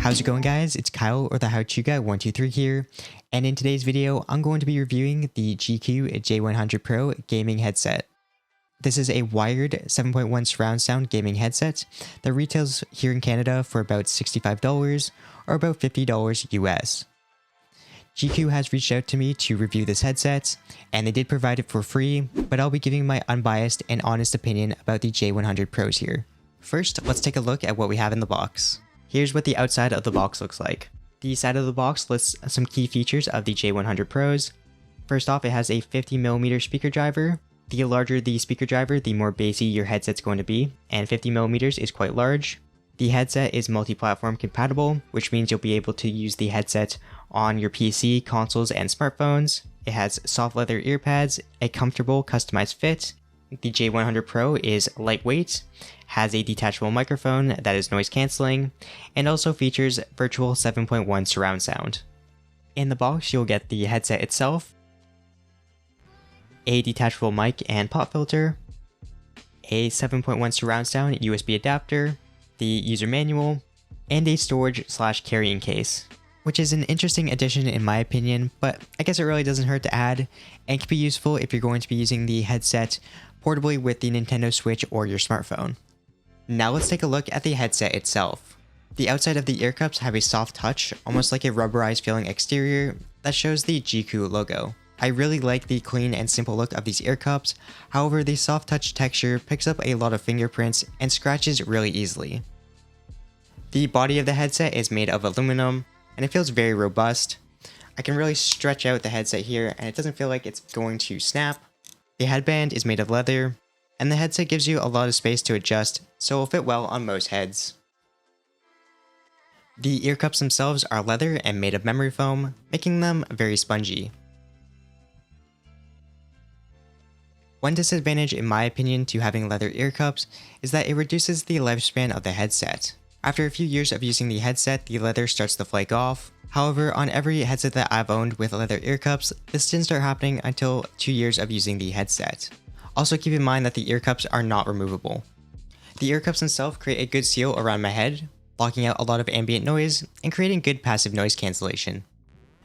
How's it going, guys? It's Kyle, or the How-To Guy 123 here, and in today's video I'm going to be reviewing the Jeecoo J100 Pro gaming headset. This is a wired 7.1 surround sound gaming headset that retails here in Canada for about $65 or about $50 US. Jeecoo has reached out to me to review this headset, and they did provide it for free, but I'll be giving my unbiased and honest opinion about the J100 Pros here. First, let's take a look at what we have in the box. Here's what the outside of the box looks like. The side of the box lists some key features of the J100 Pros. First off, it has a 50mm speaker driver. The larger the speaker driver, the more bassy your headset's going to be, and 50mm is quite large. The headset is multi-platform compatible, which means you'll be able to use the headset on your PC, consoles, and smartphones. It has soft leather ear pads, a comfortable customized fit. The J100 Pro is lightweight, has a detachable microphone that is noise cancelling, and also features virtual 7.1 surround sound. In the box, you'll get the headset itself, a detachable mic and pop filter, a 7.1 surround sound USB adapter, the user manual, and a storage/carrying case, which is an interesting addition in my opinion, but I guess it really doesn't hurt to add, and can be useful if you're going to be using the headset portably with the Nintendo Switch or your smartphone. Now let's take a look at the headset itself. The outside of the ear cups have a soft touch, almost like a rubberized feeling exterior that shows the Jeecoo logo. I really like the clean and simple look of these ear cups, however the soft touch texture picks up a lot of fingerprints and scratches really easily. The body of the headset is made of aluminum, and it feels very robust. I can really stretch out the headset here and it doesn't feel like it's going to snap. The headband is made of leather, and the headset gives you a lot of space to adjust, so it will fit well on most heads. The ear cups themselves are leather and made of memory foam, making them very spongy. One disadvantage in my opinion to having leather ear cups is that it reduces the lifespan of the headset. After a few years of using the headset, the leather starts to flake off. However, on every headset that I've owned with leather ear cups, this didn't start happening until 2 years of using the headset. Also keep in mind that the ear cups are not removable. The ear cups themselves create a good seal around my head, blocking out a lot of ambient noise and creating good passive noise cancellation.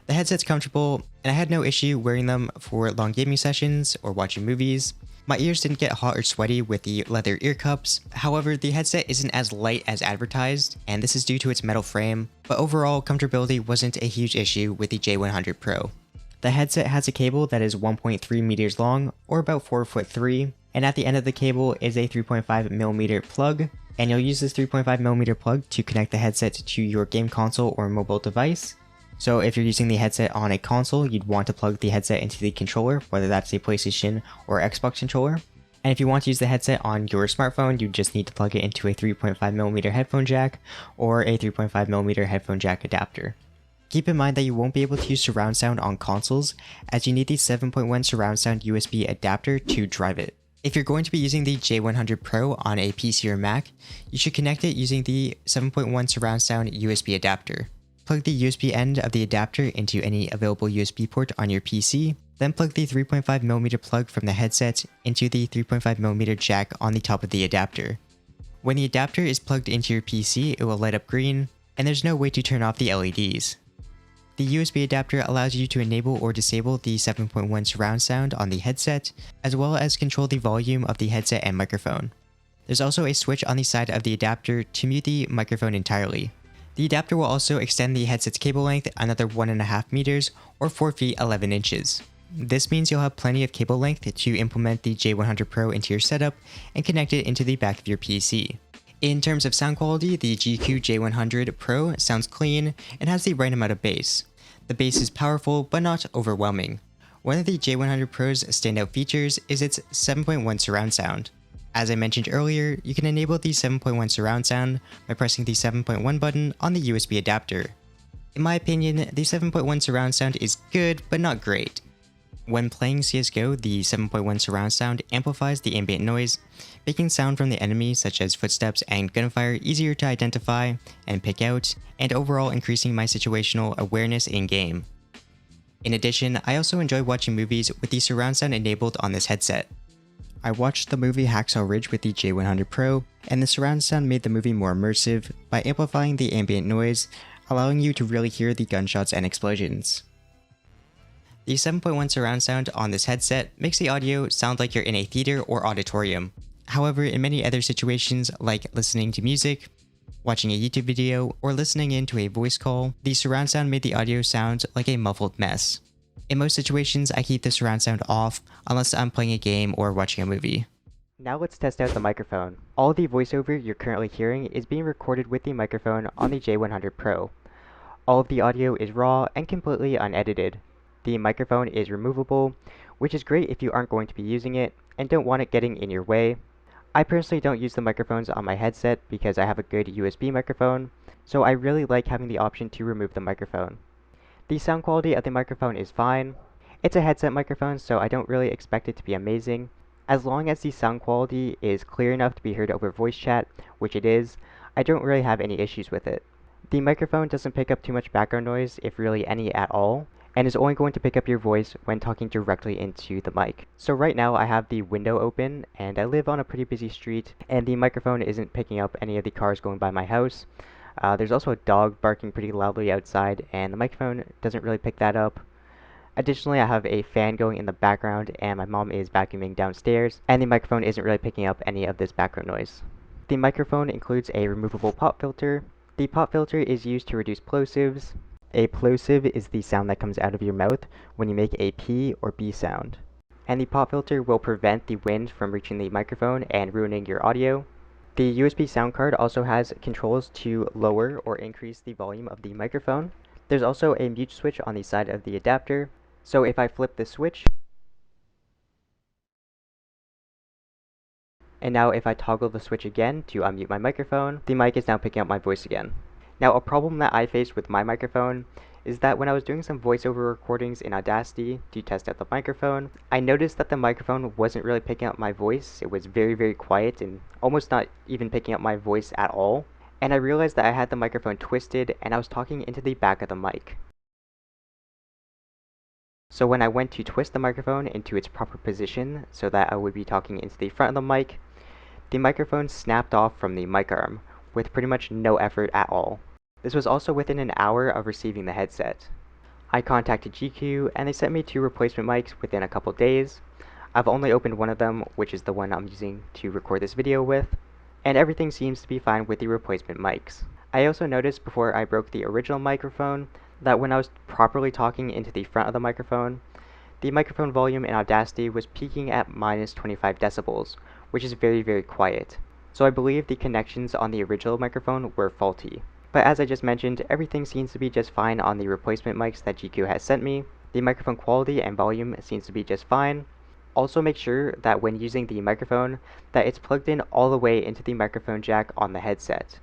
The headset's comfortable, and I had no issue wearing them for long gaming sessions or watching movies. My ears didn't get hot or sweaty with the leather ear cups, however the headset isn't as light as advertised, and this is due to its metal frame, but overall comfortability wasn't a huge issue with the J100 Pro. The headset has a cable that is 1.3 meters long, or about 4'3", and at the end of the cable is a 3.5mm plug, and you'll use this 3.5mm plug to connect the headset to your game console or mobile device. So if you're using the headset on a console, you'd want to plug the headset into the controller, whether that's a PlayStation or Xbox controller. And if you want to use the headset on your smartphone, you just need to plug it into a 3.5mm headphone jack or a 3.5mm headphone jack adapter. Keep in mind that you won't be able to use surround sound on consoles, as you need the 7.1 surround sound USB adapter to drive it. If you're going to be using the J100 Pro on a PC or Mac, you should connect it using the 7.1 surround sound USB adapter. Plug the USB end of the adapter into any available USB port on your PC, then plug the 3.5mm plug from the headset into the 3.5mm jack on the top of the adapter. When the adapter is plugged into your PC, it will light up green, and there's no way to turn off the LEDs. The USB adapter allows you to enable or disable the 7.1 surround sound on the headset, as well as control the volume of the headset and microphone. There's also a switch on the side of the adapter to mute the microphone entirely. The adapter will also extend the headset's cable length another 1.5 meters or 4 feet 11 inches. This means you'll have plenty of cable length to implement the J100 Pro into your setup and connect it into the back of your PC. In terms of sound quality, the Jeecoo J100 Pro sounds clean and has the right amount of bass. The bass is powerful but not overwhelming. One of the J100 Pro's standout features is its 7.1 surround sound. As I mentioned earlier, you can enable the 7.1 surround sound by pressing the 7.1 button on the USB adapter. In my opinion, the 7.1 surround sound is good but not great. When playing CSGO, the 7.1 surround sound amplifies the ambient noise, making sound from the enemy such as footsteps and gunfire easier to identify and pick out, and overall increasing my situational awareness in-game. In addition, I also enjoy watching movies with the surround sound enabled on this headset. I watched the movie Hacksaw Ridge with the J100 Pro, and the surround sound made the movie more immersive by amplifying the ambient noise, allowing you to really hear the gunshots and explosions. The 7.1 surround sound on this headset makes the audio sound like you're in a theater or auditorium. However, in many other situations like listening to music, watching a YouTube video, or listening into a voice call, the surround sound made the audio sound like a muffled mess. In most situations, I keep the surround sound off unless I'm playing a game or watching a movie. Now let's test out the microphone. All the voiceover you're currently hearing is being recorded with the microphone on the J100 Pro. All of the audio is raw and completely unedited. The microphone is removable, which is great if you aren't going to be using it and don't want it getting in your way. I personally don't use the microphones on my headset because I have a good USB microphone, so I really like having the option to remove the microphone. The sound quality of the microphone is fine. It's a headset microphone, so I don't really expect it to be amazing. As long as the sound quality is clear enough to be heard over voice chat, which it is, I don't really have any issues with it. The microphone doesn't pick up too much background noise, if really any at all, and is only going to pick up your voice when talking directly into the mic. So right now I have the window open and I live on a pretty busy street and the microphone isn't picking up any of the cars going by my house. There's also a dog barking pretty loudly outside and the microphone doesn't really pick that up. Additionally, I have a fan going in the background and my mom is vacuuming downstairs and the microphone isn't really picking up any of this background noise. The microphone includes a removable pop filter. The pop filter is used to reduce plosives. A plosive is the sound that comes out of your mouth when you make a P or B sound. And the pop filter will prevent the wind from reaching the microphone and ruining your audio. The USB sound card also has controls to lower or increase the volume of the microphone. There's also a mute switch on the side of the adapter, so if I flip the switch, and now if I toggle the switch again to unmute my microphone, the mic is now picking up my voice again. Now, a problem that I faced with my microphone is that when I was doing some voiceover recordings in Audacity to test out the microphone, I noticed that the microphone wasn't really picking up my voice. It was very, very quiet and almost not even picking up my voice at all. And I realized that I had the microphone twisted and I was talking into the back of the mic. So when I went to twist the microphone into its proper position so that I would be talking into the front of the microphone snapped off from the mic arm, with pretty much no effort at all. This was also within an hour of receiving the headset. I contacted Jeecoo and they sent me 2 replacement mics within a couple days. I've only opened one of them, which is the one I'm using to record this video with, and everything seems to be fine with the replacement mics. I also noticed before I broke the original microphone that when I was properly talking into the front of the microphone volume in Audacity was peaking at minus 25 decibels, which is very, very quiet. So I believe the connections on the original microphone were faulty. But as I just mentioned, everything seems to be just fine on the replacement mics that Jeecoo has sent me. The microphone quality and volume seems to be just fine. Also make sure that when using the microphone, that it's plugged in all the way into the microphone jack on the headset.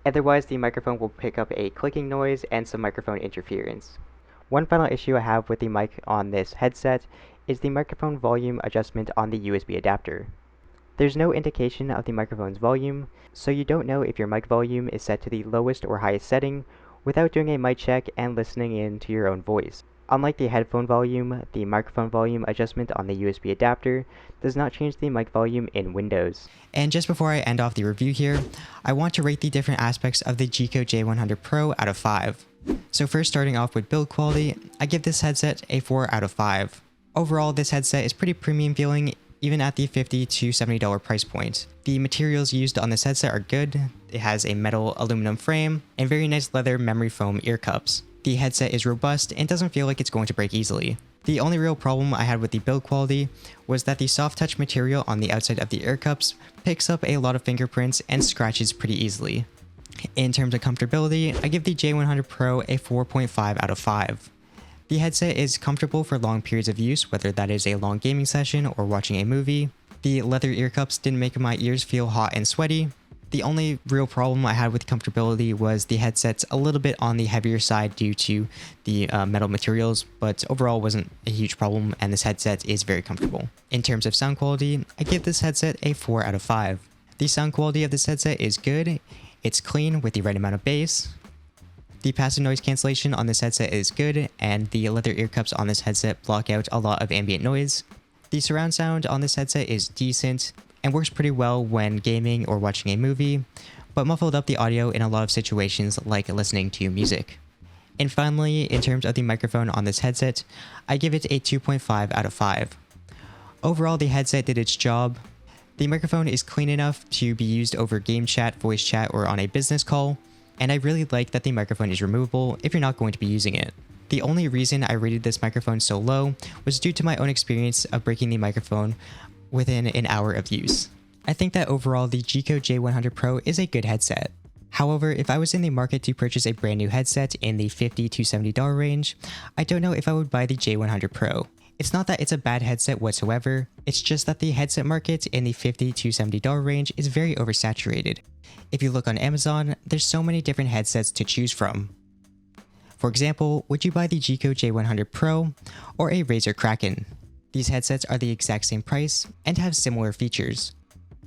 Otherwise, the microphone will pick up a clicking noise and some microphone interference. One final issue I have with the mic on this headset is the microphone volume adjustment on the USB adapter. There's no indication of the microphone's volume, so you don't know if your mic volume is set to the lowest or highest setting without doing a mic check and listening in to your own voice. Unlike the headphone volume, the microphone volume adjustment on the USB adapter does not change the mic volume in Windows. And just before I end off the review here, I want to rate the different aspects of the Jeecoo J100 Pro out of 5. So first, starting off with build quality, I give this headset a 4 out of 5. Overall, this headset is pretty premium feeling even at the $50 to $70 price point. The materials used on this headset are good. It has a metal aluminum frame and very nice leather memory foam ear cups. The headset is robust and doesn't feel like it's going to break easily. The only real problem I had with the build quality was that the soft touch material on the outside of the ear cups picks up a lot of fingerprints and scratches pretty easily. In terms of comfortability, I give the J100 Pro a 4.5 out of 5. The headset is comfortable for long periods of use, whether that is a long gaming session or watching a movie. The leather ear cups didn't make my ears feel hot and sweaty. The only real problem I had with comfortability was the headset's a little bit on the heavier side due to the metal materials, but overall wasn't a huge problem and this headset is very comfortable. In terms of sound quality, I give this headset a 4 out of 5. The sound quality of this headset is good. It's clean with the right amount of bass. The passive noise cancellation on this headset is good, and the leather ear cups on this headset block out a lot of ambient noise. The surround sound on this headset is decent and works pretty well when gaming or watching a movie, but muffled up the audio in a lot of situations like listening to music. And finally, in terms of the microphone on this headset, I give it a 2.5 out of 5. Overall, the headset did its job. The microphone is clean enough to be used over game chat, voice chat, or on a business call, and I really like that the microphone is removable if you're not going to be using it. The only reason I rated this microphone so low was due to my own experience of breaking the microphone within an hour of use. I think that overall the Jeecoo J100 Pro is a good headset. However, if I was in the market to purchase a brand new headset in the $50 to $70 range, I don't know if I would buy the J100 Pro. It's not that it's a bad headset whatsoever, it's just that the headset market in the $50 to $70 range is very oversaturated. If you look on Amazon, there's so many different headsets to choose from. For example, would you buy the Jeecoo J100 Pro or a Razer Kraken? These headsets are the exact same price and have similar features.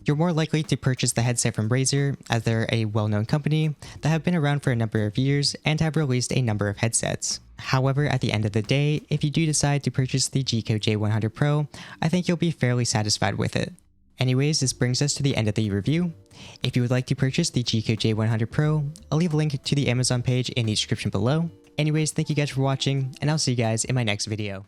You're more likely to purchase the headset from Razer, as they're a well-known company that have been around for a number of years and have released a number of headsets. However, at the end of the day, if you do decide to purchase the Jeecoo J100 Pro, I think you'll be fairly satisfied with it. Anyways, this brings us to the end of the review. If you would like to purchase the Jeecoo J100 Pro, I'll leave a link to the Amazon page in the description below. Anyways, thank you guys for watching, and I'll see you guys in my next video.